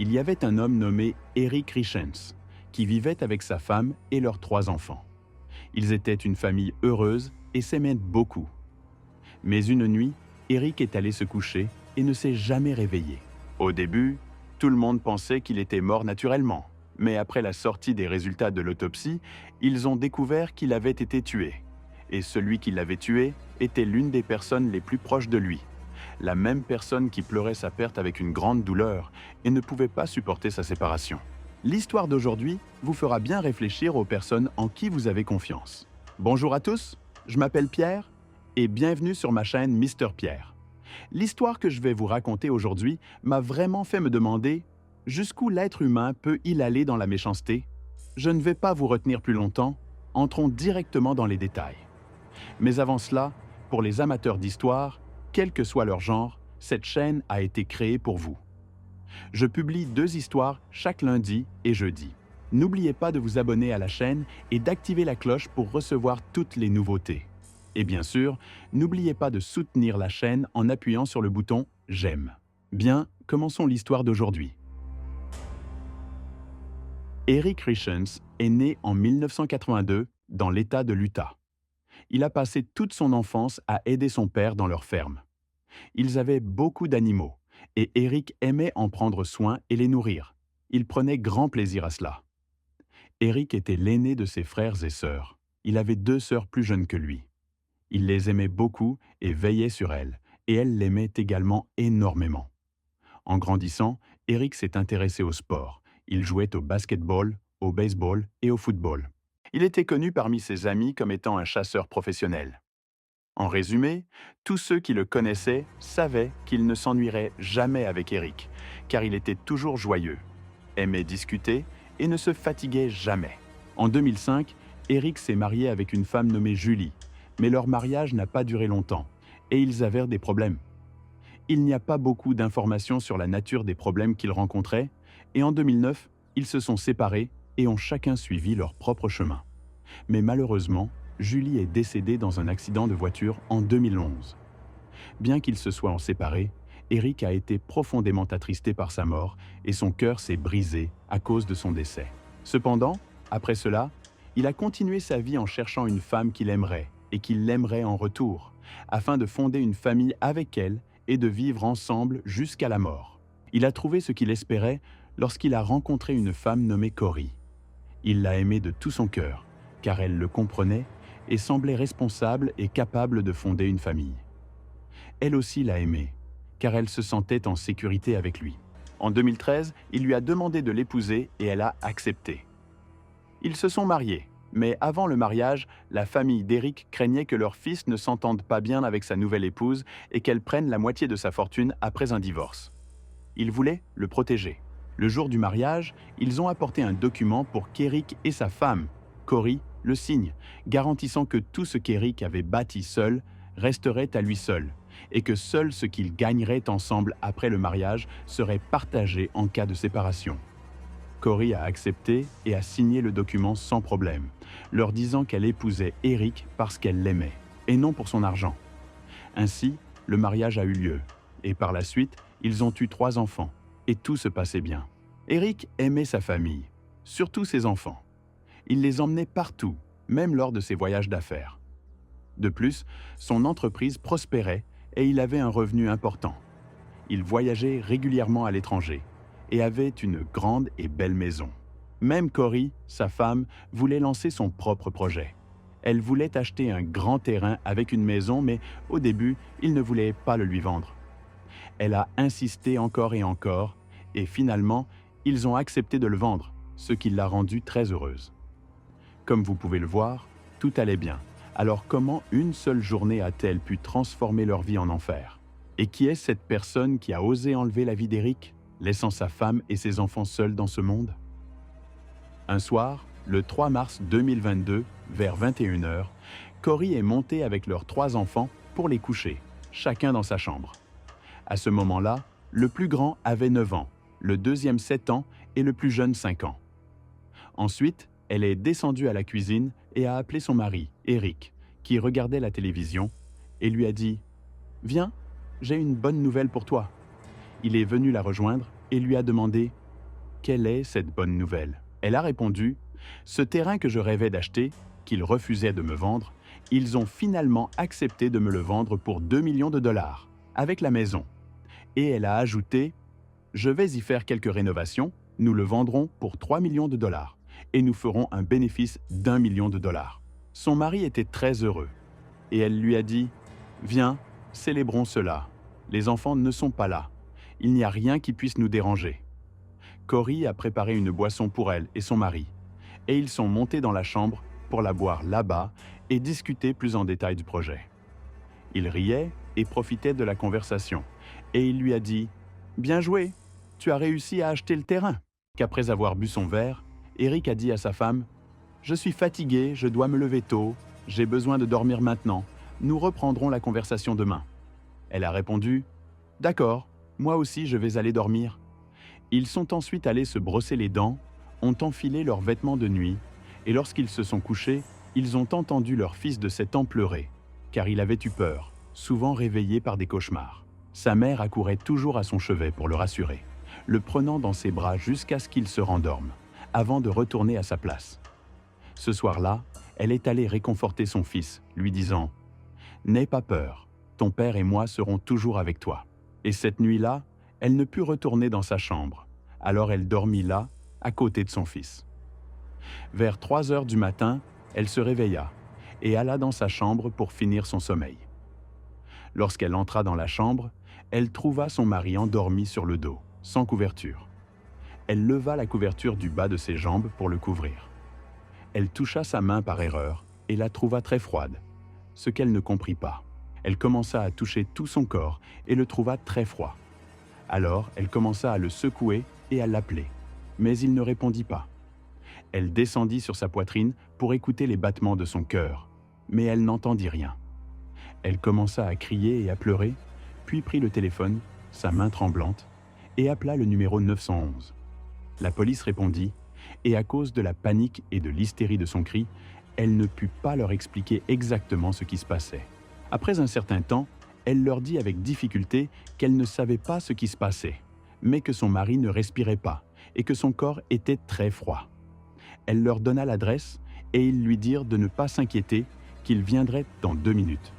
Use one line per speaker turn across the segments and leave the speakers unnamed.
Il y avait un homme nommé Eric Richens qui vivait avec sa femme et leurs 3 enfants. Ils étaient une famille heureuse et s'aimaient beaucoup. Mais une nuit, Eric est allé se coucher et ne s'est jamais réveillé. Au début, tout le monde pensait qu'il était mort naturellement. Mais après la sortie des résultats de l'autopsie, ils ont découvert qu'il avait été tué. Et celui qui l'avait tué était l'une des personnes les plus proches de lui. La même personne qui pleurait sa perte avec une grande douleur et ne pouvait pas supporter sa séparation. L'histoire d'aujourd'hui vous fera bien réfléchir aux personnes en qui vous avez confiance. Bonjour à tous, je m'appelle Pierre et bienvenue sur ma chaîne Mister Pierre. L'histoire que je vais vous raconter aujourd'hui m'a vraiment fait me demander jusqu'où l'être humain peut-il aller dans la méchanceté? Je ne vais pas vous retenir plus longtemps, entrons directement dans les détails. Mais avant cela, pour les amateurs d'histoire, quel que soit leur genre, cette chaîne a été créée pour vous. Je publie 2 histoires chaque lundi et jeudi. N'oubliez pas de vous abonner à la chaîne et d'activer la cloche pour recevoir toutes les nouveautés. Et bien sûr, n'oubliez pas de soutenir la chaîne en appuyant sur le bouton « J'aime ». Bien, commençons l'histoire d'aujourd'hui. Eric Richens est né en 1982 dans l'État de l'Utah. Il a passé toute son enfance à aider son père dans leur ferme. Ils avaient beaucoup d'animaux et Eric aimait en prendre soin et les nourrir. Il prenait grand plaisir à cela. Eric était l'aîné de ses frères et sœurs. Il avait 2 sœurs plus jeunes que lui. Il les aimait beaucoup et veillait sur elles, et elles l'aimaient également énormément. En grandissant, Eric s'est intéressé au sport. Il jouait au basketball, au baseball et au football. Il était connu parmi ses amis comme étant un chasseur professionnel. En résumé, tous ceux qui le connaissaient savaient qu'il ne s'ennuierait jamais avec Eric, car il était toujours joyeux, aimait discuter et ne se fatiguait jamais. En 2005, Eric s'est marié avec une femme nommée Julie, mais leur mariage n'a pas duré longtemps, et ils avèrent des problèmes. Il n'y a pas beaucoup d'informations sur la nature des problèmes qu'ils rencontraient, et en 2009, ils se sont séparés et ont chacun suivi leur propre chemin. Mais malheureusement, Julie est décédée dans un accident de voiture en 2011. Bien qu'ils se soient séparés, Eric a été profondément attristé par sa mort et son cœur s'est brisé à cause de son décès. Cependant, après cela, il a continué sa vie en cherchant une femme qu'il aimerait et qui l'aimerait en retour, afin de fonder une famille avec elle et de vivre ensemble jusqu'à la mort. Il a trouvé ce qu'il espérait lorsqu'il a rencontré une femme nommée Cory. Il l'a aimée de tout son cœur, car elle le comprenait et semblait responsable et capable de fonder une famille. Elle aussi l'a aimé, car elle se sentait en sécurité avec lui. En 2013, il lui a demandé de l'épouser et elle a accepté. Ils se sont mariés, mais avant le mariage, la famille d'Eric craignait que leur fils ne s'entende pas bien avec sa nouvelle épouse et qu'elle prenne la moitié de sa fortune après un divorce. Ils voulaient le protéger. Le jour du mariage, ils ont apporté un document pour qu'Eric et sa femme, Cory, le signent, garantissant que tout ce qu'Eric avait bâti seul resterait à lui seul, et que seul ce qu'ils gagneraient ensemble après le mariage serait partagé en cas de séparation. Cory a accepté et a signé le document sans problème, leur disant qu'elle épousait Eric parce qu'elle l'aimait, et non pour son argent. Ainsi, le mariage a eu lieu, et par la suite, ils ont eu 3 enfants, et tout se passait bien. Eric aimait sa famille, surtout ses enfants. Il les emmenait partout, même lors de ses voyages d'affaires. De plus, son entreprise prospérait et il avait un revenu important. Il voyageait régulièrement à l'étranger et avait une grande et belle maison. Même Cory, sa femme, voulait lancer son propre projet. Elle voulait acheter un grand terrain avec une maison, mais au début, il ne voulait pas le lui vendre. Elle a insisté encore et finalement, ils ont accepté de le vendre, ce qui l'a rendue très heureuse. Comme vous pouvez le voir, tout allait bien. Alors comment une seule journée a-t-elle pu transformer leur vie en enfer? Et qui est cette personne qui a osé enlever la vie d'Eric, laissant sa femme et ses enfants seuls dans ce monde? Un soir, le 3 mars 2022, vers 21h, Cory est montée avec leurs 3 enfants pour les coucher, chacun dans sa chambre. À ce moment-là, le plus grand avait 9 ans, le deuxième 7 ans et le plus jeune 5 ans. Ensuite, elle est descendue à la cuisine et a appelé son mari, Eric, qui regardait la télévision, et lui a dit « Viens, j'ai une bonne nouvelle pour toi ». Il est venu la rejoindre et lui a demandé quelle est cette bonne nouvelle? Elle a répondu, ce terrain que je rêvais d'acheter, qu'ils refusaient de me vendre, ils ont finalement accepté de me le vendre pour 2 millions de dollars, avec la maison. Et elle a ajouté, je vais y faire quelques rénovations, nous le vendrons pour 3 millions de dollars et nous ferons un bénéfice d'1 million de dollars. Son mari était très heureux et elle lui a dit, viens, célébrons cela. Les enfants ne sont pas là. Il n'y a rien qui puisse nous déranger. Cory a préparé une boisson pour elle et son mari et ils sont montés dans la chambre pour la boire là-bas et discuter plus en détail du projet. Il riait et profitait de la conversation et il lui a dit « Bien joué, tu as réussi à acheter le terrain ». Qu'après avoir bu son verre, Eric a dit à sa femme « Je suis fatigué, je dois me lever tôt, j'ai besoin de dormir maintenant, nous reprendrons la conversation demain ». Elle a répondu « D'accord, moi aussi je vais aller dormir ». Ils sont ensuite allés se brosser les dents, ont enfilé leurs vêtements de nuit et lorsqu'ils se sont couchés, ils ont entendu leur fils de 7 ans pleurer, car il avait eu peur, souvent réveillé par des cauchemars. Sa mère accourait toujours à son chevet pour le rassurer, le prenant dans ses bras jusqu'à ce qu'il se rendorme, avant de retourner à sa place. Ce soir-là, elle est allée réconforter son fils, lui disant « N'aie pas peur, ton père et moi serons toujours avec toi. » Et cette nuit-là, elle ne put retourner dans sa chambre, alors elle dormit là, à côté de son fils. Vers 3 heures du matin, elle se réveilla et alla dans sa chambre pour finir son sommeil. Lorsqu'elle entra dans la chambre, elle trouva son mari endormi sur le dos, sans couverture. Elle leva la couverture du bas de ses jambes pour le couvrir. Elle toucha sa main par erreur et la trouva très froide, ce qu'elle ne comprit pas. Elle commença à toucher tout son corps et le trouva très froid. Alors, elle commença à le secouer et à l'appeler, mais il ne répondit pas. Elle descendit sur sa poitrine pour écouter les battements de son cœur, mais elle n'entendit rien. Elle commença à crier et à pleurer, puis prit le téléphone, sa main tremblante, et appela le numéro 911. La police répondit, et à cause de la panique et de l'hystérie de son cri, elle ne put pas leur expliquer exactement ce qui se passait. Après un certain temps, elle leur dit avec difficulté qu'elle ne savait pas ce qui se passait, mais que son mari ne respirait pas et que son corps était très froid. Elle leur donna l'adresse et ils lui dirent de ne pas s'inquiéter, qu'il viendrait dans 2 minutes.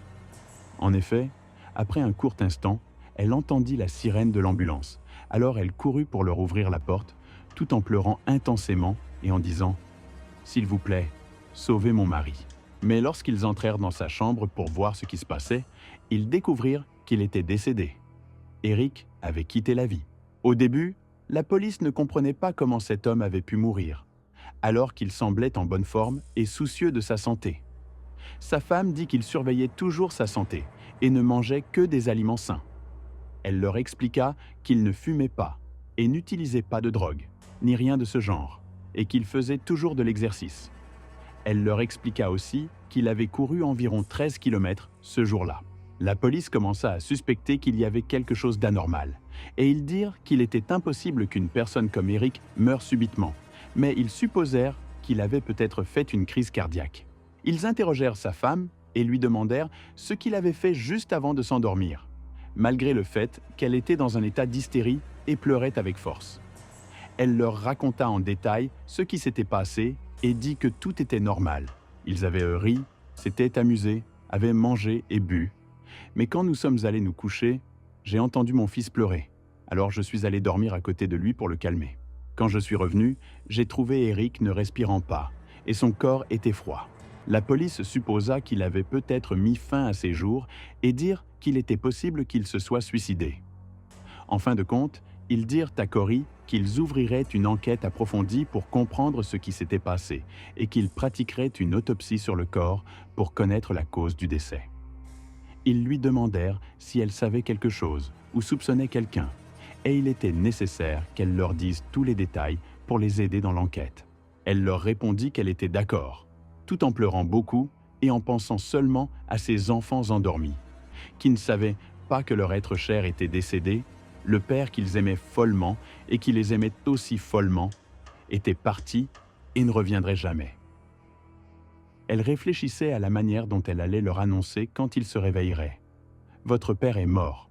En effet, après un court instant, elle entendit la sirène de l'ambulance. Alors elle courut pour leur ouvrir la porte, tout en pleurant intensément et en disant « S'il vous plaît, sauvez mon mari ». Mais lorsqu'ils entrèrent dans sa chambre pour voir ce qui se passait, ils découvrirent qu'il était décédé. Eric avait quitté la vie. Au début, la police ne comprenait pas comment cet homme avait pu mourir, alors qu'il semblait en bonne forme et soucieux de sa santé. Sa femme dit qu'il surveillait toujours sa santé et ne mangeait que des aliments sains. Elle leur expliqua qu'il ne fumait pas et n'utilisait pas de drogue, ni rien de ce genre, et qu'il faisait toujours de l'exercice. Elle leur expliqua aussi qu'il avait couru environ 13 km ce jour-là. La police commença à suspecter qu'il y avait quelque chose d'anormal, et ils dirent qu'il était impossible qu'une personne comme Eric meure subitement, mais ils supposèrent qu'il avait peut-être fait une crise cardiaque. Ils interrogèrent sa femme et lui demandèrent ce qu'il avait fait juste avant de s'endormir, malgré le fait qu'elle était dans un état d'hystérie et pleurait avec force. Elle leur raconta en détail ce qui s'était passé et dit que tout était normal. Ils avaient ri, s'étaient amusés, avaient mangé et bu. Mais quand nous sommes allés nous coucher, j'ai entendu mon fils pleurer. Alors je suis allé dormir à côté de lui pour le calmer. Quand je suis revenu, j'ai trouvé Eric ne respirant pas et son corps était froid. La police supposa qu'il avait peut-être mis fin à ses jours et dirent qu'il était possible qu'il se soit suicidé. En fin de compte, ils dirent à Cory qu'ils ouvriraient une enquête approfondie pour comprendre ce qui s'était passé et qu'ils pratiqueraient une autopsie sur le corps pour connaître la cause du décès. Ils lui demandèrent si elle savait quelque chose ou soupçonnait quelqu'un, et il était nécessaire qu'elle leur dise tous les détails pour les aider dans l'enquête. Elle leur répondit qu'elle était d'accord, tout en pleurant beaucoup et en pensant seulement à ses enfants endormis, qui ne savaient pas que leur être cher était décédé, le père qu'ils aimaient follement et qui les aimait aussi follement, était parti et ne reviendrait jamais. Elle réfléchissait à la manière dont elle allait leur annoncer quand ils se réveilleraient. « Votre père est mort ».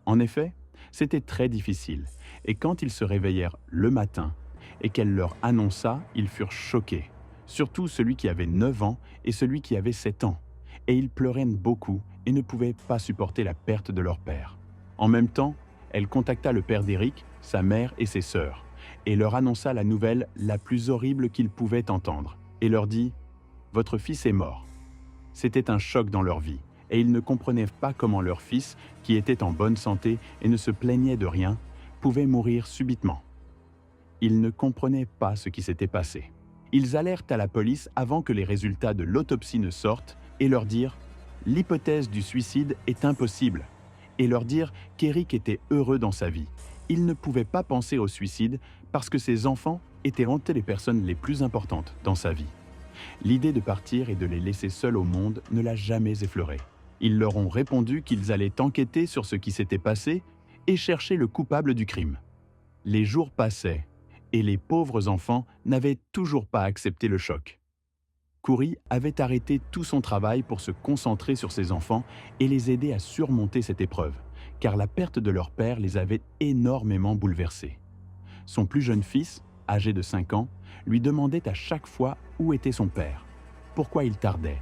En effet, c'était très difficile, et quand ils se réveillèrent le matin, et qu'elle leur annonça, ils furent choqués, surtout celui qui avait 9 ans et celui qui avait 7 ans, et ils pleuraient beaucoup et ne pouvaient pas supporter la perte de leur père. En même temps, elle contacta le père d'Eric, sa mère et ses sœurs, et leur annonça la nouvelle la plus horrible qu'ils pouvaient entendre, et leur dit « Votre fils est mort ». C'était un choc dans leur vie, et ils ne comprenaient pas comment leur fils, qui était en bonne santé et ne se plaignait de rien, pouvait mourir subitement. Ils ne comprenaient pas ce qui s'était passé. Ils allèrent à la police avant que les résultats de l'autopsie ne sortent et leur dirent « L'hypothèse du suicide est impossible » et leur dire qu'Eric était heureux dans sa vie. Il ne pouvait pas penser au suicide parce que ses enfants étaient hantés les personnes les plus importantes dans sa vie. L'idée de partir et de les laisser seuls au monde ne l'a jamais effleuré. Ils leur ont répondu qu'ils allaient enquêter sur ce qui s'était passé et chercher le coupable du crime. Les jours passaient et les pauvres enfants n'avaient toujours pas accepté le choc. Kouri avait arrêté tout son travail pour se concentrer sur ses enfants et les aider à surmonter cette épreuve, car la perte de leur père les avait énormément bouleversés. Son plus jeune fils, âgé de 5 ans, lui demandait à chaque fois où était son père, pourquoi il tardait,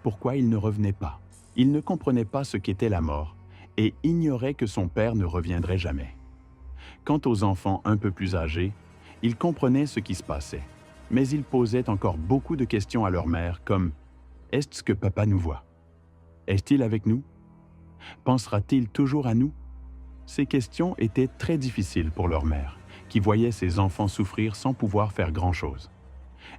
pourquoi il ne revenait pas. Il ne comprenait pas ce qu'était la mort et ignorait que son père ne reviendrait jamais. Quant aux enfants un peu plus âgés, ils comprenaient ce qui se passait, mais ils posaient encore beaucoup de questions à leur mère comme « Est-ce que papa nous voit? Est-il avec nous? Pensera-t-il toujours à nous ?» Ces questions étaient très difficiles pour leur mère, qui voyait ses enfants souffrir sans pouvoir faire grand-chose.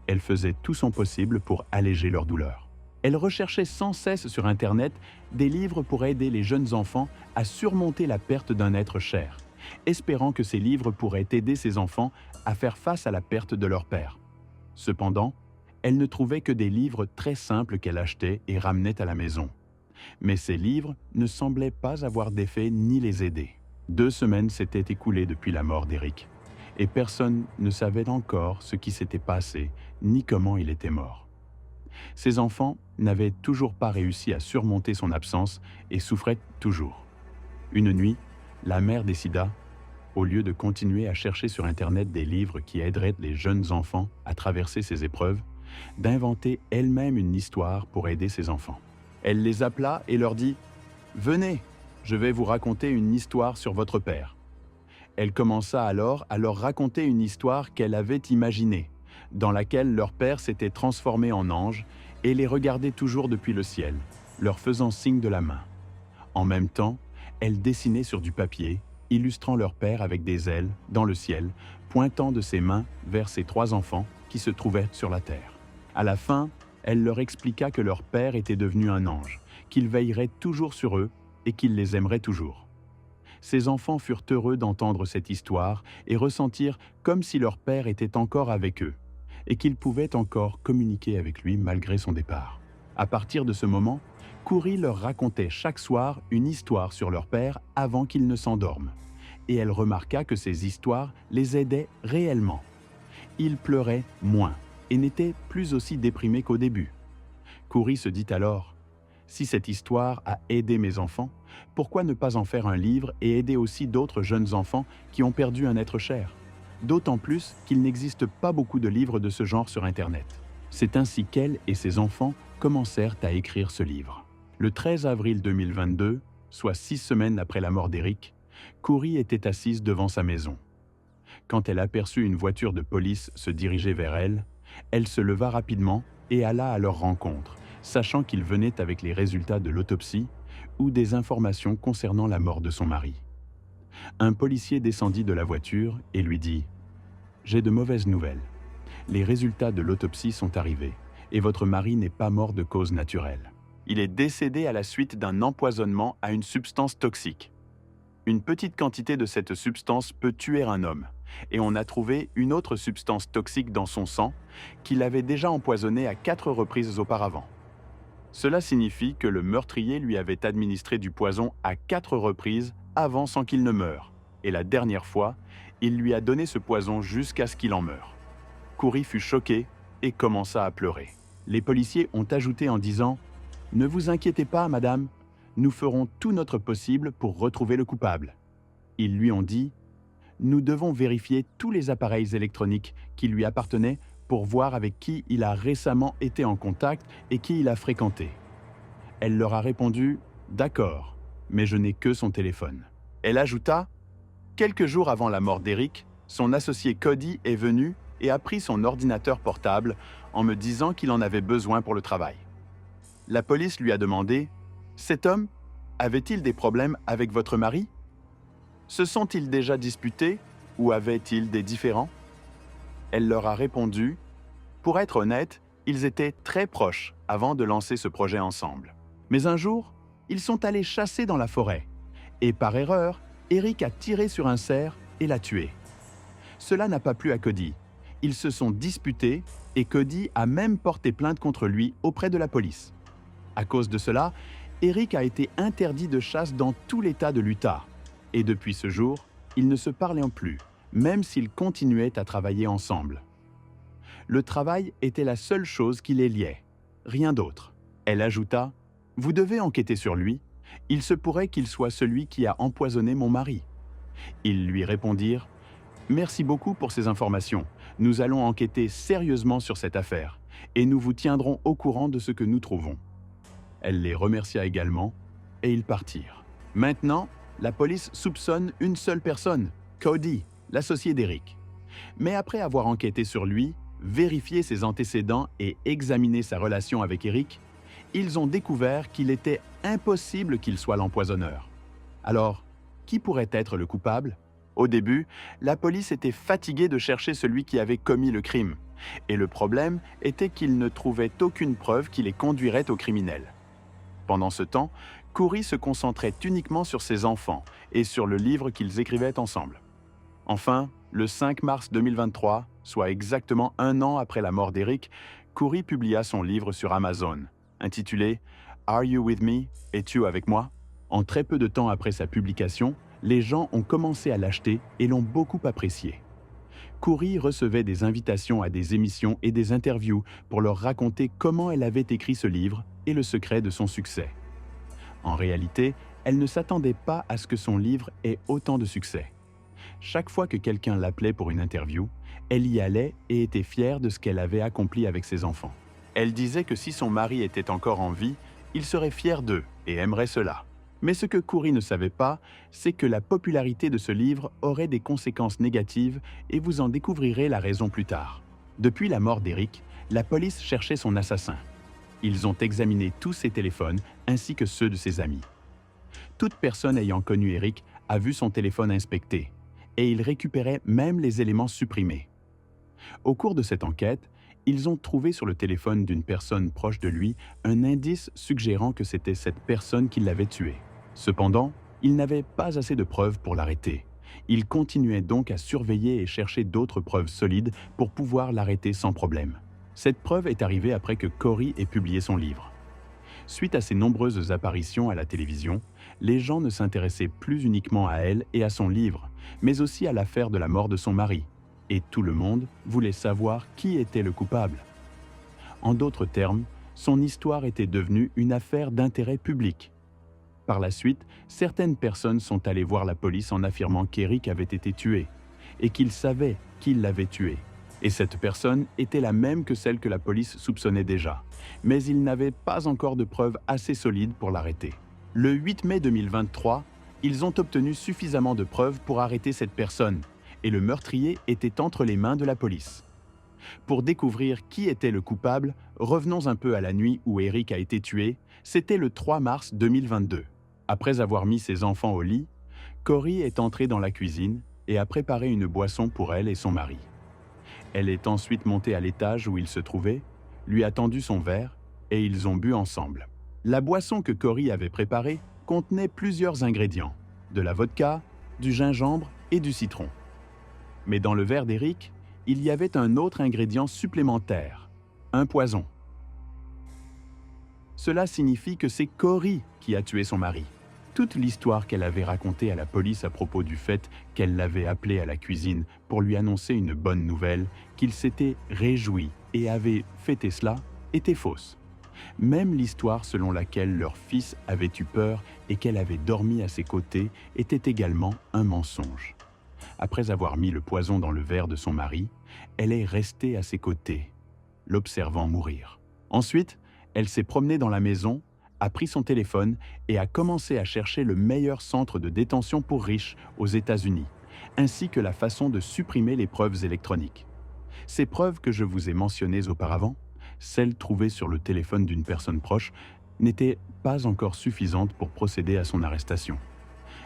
Elle faisait tout son possible pour alléger leur douleur. Elle recherchait sans cesse sur Internet des livres pour aider les jeunes enfants à surmonter la perte d'un être cher, espérant que ces livres pourraient aider ces enfants à faire face à la perte de leur père. Cependant, elle ne trouvait que des livres très simples qu'elle achetait et ramenait à la maison. Mais ces livres ne semblaient pas avoir d'effet ni les aider. 2 semaines s'étaient écoulées depuis la mort d'Eric, et personne ne savait encore ce qui s'était passé ni comment il était mort. Ses enfants n'avaient toujours pas réussi à surmonter son absence et souffraient toujours. Une nuit, la mère décida, au lieu de continuer à chercher sur Internet des livres qui aideraient les jeunes enfants à traverser ces épreuves, d'inventer elle-même une histoire pour aider ses enfants. Elle les appela et leur dit « Venez, je vais vous raconter une histoire sur votre père. » Elle commença alors à leur raconter une histoire qu'elle avait imaginée, dans laquelle leur père s'était transformé en ange et les regardait toujours depuis le ciel, leur faisant signe de la main. En même temps, elle dessinait sur du papier, illustrant leur père avec des ailes dans le ciel, pointant de ses mains vers ses 3 enfants qui se trouvaient sur la terre. À la fin, elle leur expliqua que leur père était devenu un ange, qu'il veillerait toujours sur eux et qu'il les aimerait toujours. Ces enfants furent heureux d'entendre cette histoire et ressentirent comme si leur père était encore avec eux et qu'ils pouvaient encore communiquer avec lui malgré son départ. À partir de ce moment, Kouri leur racontait chaque soir une histoire sur leur père avant qu'ils ne s'endorment. Et elle remarqua que ces histoires les aidaient réellement. Ils pleuraient moins et n'étaient plus aussi déprimés qu'au début. Kouri se dit alors « Si cette histoire a aidé mes enfants, pourquoi ne pas en faire un livre et aider aussi d'autres jeunes enfants qui ont perdu un être cher? D'autant plus qu'il n'existe pas beaucoup de livres de ce genre sur Internet. » C'est ainsi qu'elle et ses enfants commencèrent à écrire ce livre. Le 13 avril 2022, soit 6 semaines après la mort d'Eric, Kouri était assise devant sa maison. Quand elle aperçut une voiture de police se diriger vers elle, elle se leva rapidement et alla à leur rencontre, sachant qu'ils venaient avec les résultats de l'autopsie ou des informations concernant la mort de son mari. Un policier descendit de la voiture et lui dit « J'ai de mauvaises nouvelles. Les résultats de l'autopsie sont arrivés et votre mari n'est pas mort de cause naturelle. Il est décédé à la suite d'un empoisonnement à une substance toxique. Une petite quantité de cette substance peut tuer un homme, et on a trouvé une autre substance toxique dans son sang qu'il avait déjà empoisonné à 4 reprises auparavant. Cela signifie que le meurtrier lui avait administré du poison à 4 reprises avant sans qu'il ne meure, et la dernière fois, il lui a donné ce poison jusqu'à ce qu'il en meure. » Kouri fut choqué et commença à pleurer. Les policiers ont ajouté en disant « Ne vous inquiétez pas, madame, nous ferons tout notre possible pour retrouver le coupable. » Ils lui ont dit nous devons vérifier tous les appareils électroniques qui lui appartenaient pour voir avec qui il a récemment été en contact et qui il a fréquenté. Elle leur a répondu « D'accord, mais je n'ai que son téléphone ». Elle ajouta « Quelques jours avant la mort d'Eric, son associé Cody est venu et a pris son ordinateur portable en me disant qu'il en avait besoin pour le travail. La police lui a demandé « Cet homme avait-il des problèmes avec votre mari? Se sont-ils déjà disputés ou avaient-ils des différends ?» Elle leur a répondu « Pour être honnête, ils étaient très proches avant de lancer ce projet ensemble. Mais un jour, ils sont allés chasser dans la forêt et par erreur, Eric a tiré sur un cerf et l'a tué. Cela n'a pas plu à Cody. Ils se sont disputés et Cody a même porté plainte contre lui auprès de la police. À cause de cela, Eric a été interdit de chasse dans tout l'État de l'Utah. Et depuis ce jour, ils ne se parlaient plus, même s'ils continuaient à travailler ensemble. Le travail était la seule chose qui les liait, rien d'autre. Elle ajouta « Vous devez enquêter sur lui. Il se pourrait qu'il soit celui qui a empoisonné mon mari. » Ils lui répondirent « Merci beaucoup pour ces informations. Nous allons enquêter sérieusement sur cette affaire et nous vous tiendrons au courant de ce que nous trouvons. » Elle les remercia également et ils partirent. Maintenant, la police soupçonne une seule personne, Cody, l'associé d'Eric. Mais après avoir enquêté sur lui, vérifié ses antécédents et examiné sa relation avec Eric, ils ont découvert qu'il était impossible qu'il soit l'empoisonneur. Alors, qui pourrait être le coupable? Au début, la police était fatiguée de chercher celui qui avait commis le crime. Et le problème était qu'ils ne trouvaient aucune preuve qui les conduirait au criminel. Pendant ce temps, Corey se concentrait uniquement sur ses enfants et sur le livre qu'ils écrivaient ensemble. Enfin, le 5 mars 2023, soit exactement un an après la mort d'Eric, Corey publia son livre sur Amazon, intitulé « Are You With Me? Es-tu avec moi ?» En très peu de temps après sa publication, les gens ont commencé à l'acheter et l'ont beaucoup apprécié. Corey recevait des invitations à des émissions et des interviews pour leur raconter comment elle avait écrit ce livre et le secret de son succès. En réalité, elle ne s'attendait pas à ce que son livre ait autant de succès. Chaque fois que quelqu'un l'appelait pour une interview, elle y allait et était fière de ce qu'elle avait accompli avec ses enfants. Elle disait que si son mari était encore en vie, il serait fier d'eux et aimerait cela. Mais ce que Corey ne savait pas, c'est que la popularité de ce livre aurait des conséquences négatives et vous en découvrirez la raison plus tard. Depuis la mort d'Eric, la police cherchait son assassin. Ils ont examiné tous ses téléphones ainsi que ceux de ses amis. Toute personne ayant connu Eric a vu son téléphone inspecté et il récupérait même les éléments supprimés. Au cours de cette enquête, ils ont trouvé sur le téléphone d'une personne proche de lui un indice suggérant que c'était cette personne qui l'avait tué. Cependant, ils n'avaient pas assez de preuves pour l'arrêter. Ils continuaient donc à surveiller et chercher d'autres preuves solides pour pouvoir l'arrêter sans problème. Cette preuve est arrivée après que Corey ait publié son livre. Suite à ses nombreuses apparitions à la télévision, les gens ne s'intéressaient plus uniquement à elle et à son livre, mais aussi à l'affaire de la mort de son mari. Et tout le monde voulait savoir qui était le coupable. En d'autres termes, son histoire était devenue une affaire d'intérêt public. Par la suite, certaines personnes sont allées voir la police en affirmant qu'Eric avait été tué et qu'ils savaient qui l'avait tué. Et cette personne était la même que celle que la police soupçonnait déjà. Mais ils n'avaient pas encore de preuves assez solides pour l'arrêter. Le 8 mai 2023, ils ont obtenu suffisamment de preuves pour arrêter cette personne et le meurtrier était entre les mains de la police. Pour découvrir qui était le coupable, revenons un peu à la nuit où Eric a été tué, c'était le 3 mars 2022. Après avoir mis ses enfants au lit, Corey est entrée dans la cuisine et a préparé une boisson pour elle et son mari. Elle est ensuite montée à l'étage où il se trouvait, lui a tendu son verre et ils ont bu ensemble. La boisson que Corey avait préparée contenait plusieurs ingrédients, de la vodka, du gingembre et du citron. Mais dans le verre d'Eric, il y avait un autre ingrédient supplémentaire, un poison. Cela signifie que c'est Corey qui a tué son mari. Toute l'histoire qu'elle avait racontée à la police à propos du fait qu'elle l'avait appelé à la cuisine pour lui annoncer une bonne nouvelle, qu'il s'était réjoui et avait fêté cela, était fausse. Même l'histoire selon laquelle leur fils avait eu peur et qu'elle avait dormi à ses côtés était également un mensonge. Après avoir mis le poison dans le verre de son mari, elle est restée à ses côtés, l'observant mourir. Ensuite, elle s'est promenée dans la maison, a pris son téléphone et a commencé à chercher le meilleur centre de détention pour riches aux États-Unis, ainsi que la façon de supprimer les preuves électroniques. Ces preuves que je vous ai mentionnées auparavant, celles trouvées sur le téléphone d'une personne proche, n'étaient pas encore suffisantes pour procéder à son arrestation.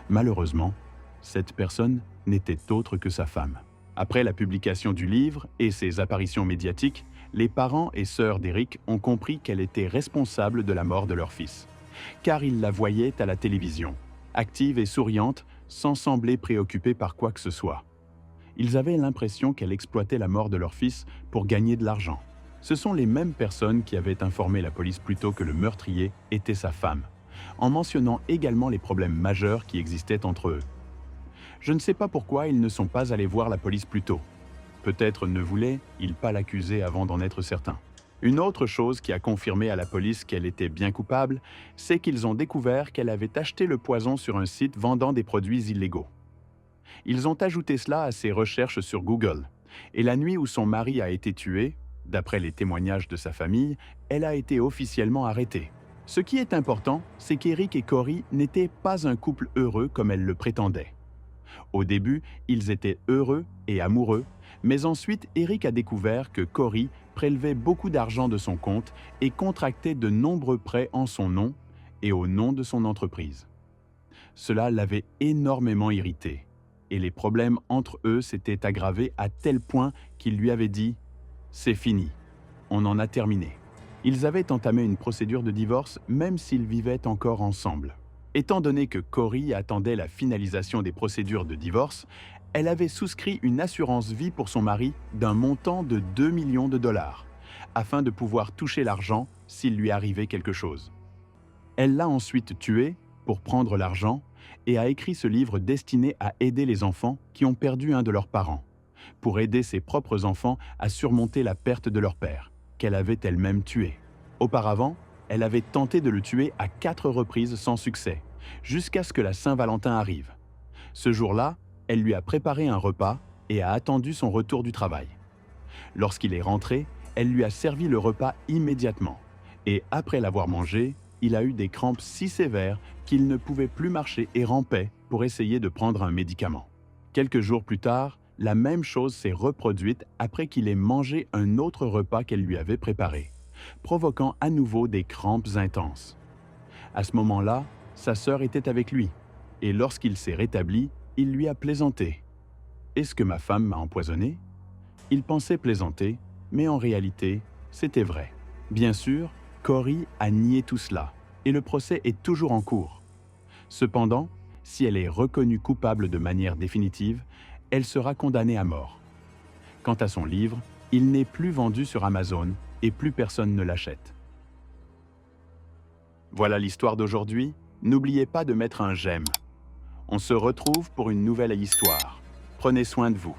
Malheureusement, cette personne n'était autre que sa femme. Après la publication du livre et ses apparitions médiatiques, les parents et sœurs d'Eric ont compris qu'elle était responsable de la mort de leur fils, car ils la voyaient à la télévision, active et souriante, sans sembler préoccupée par quoi que ce soit. Ils avaient l'impression qu'elle exploitait la mort de leur fils pour gagner de l'argent. Ce sont les mêmes personnes qui avaient informé la police plus tôt que le meurtrier était sa femme, en mentionnant également les problèmes majeurs qui existaient entre eux. Je ne sais pas pourquoi ils ne sont pas allés voir la police plus tôt. Peut-être ne voulaient-ils pas l'accuser avant d'en être certains. Une autre chose qui a confirmé à la police qu'elle était bien coupable, c'est qu'ils ont découvert qu'elle avait acheté le poison sur un site vendant des produits illégaux. Ils ont ajouté cela à ses recherches sur Google. Et la nuit où son mari a été tué, d'après les témoignages de sa famille, elle a été officiellement arrêtée. Ce qui est important, c'est qu'Eric et Corey n'étaient pas un couple heureux comme elle le prétendait. Au début, ils étaient heureux et amoureux, mais ensuite Eric a découvert que Corey prélevait beaucoup d'argent de son compte et contractait de nombreux prêts en son nom et au nom de son entreprise. Cela l'avait énormément irrité, et les problèmes entre eux s'étaient aggravés à tel point qu'il lui avait dit « C'est fini, on en a terminé ». Ils avaient entamé une procédure de divorce même s'ils vivaient encore ensemble. Étant donné que Corey attendait la finalisation des procédures de divorce, elle avait souscrit une assurance vie pour son mari d'un montant de 2 millions de dollars, afin de pouvoir toucher l'argent s'il lui arrivait quelque chose. Elle l'a ensuite tué pour prendre l'argent et a écrit ce livre destiné à aider les enfants qui ont perdu un de leurs parents, pour aider ses propres enfants à surmonter la perte de leur père, qu'elle avait elle-même tué. Auparavant, elle avait tenté de le tuer à 4 reprises sans succès, jusqu'à ce que la Saint-Valentin arrive. Ce jour-là, elle lui a préparé un repas et a attendu son retour du travail. Lorsqu'il est rentré, elle lui a servi le repas immédiatement. Et après l'avoir mangé, il a eu des crampes si sévères qu'il ne pouvait plus marcher et rampait pour essayer de prendre un médicament. Quelques jours plus tard, la même chose s'est reproduite après qu'il ait mangé un autre repas qu'elle lui avait préparé, provoquant à nouveau des crampes intenses. À ce moment-là, sa sœur était avec lui, et lorsqu'il s'est rétabli, il lui a plaisanté. « Est-ce que ma femme m'a empoisonné ?» Il pensait plaisanter, mais en réalité, c'était vrai. Bien sûr, Corey a nié tout cela, et le procès est toujours en cours. Cependant, si elle est reconnue coupable de manière définitive, elle sera condamnée à mort. Quant à son livre, il n'est plus vendu sur Amazon et plus personne ne l'achète. Voilà l'histoire d'aujourd'hui. N'oubliez pas de mettre un j'aime. On se retrouve pour une nouvelle histoire. Prenez soin de vous.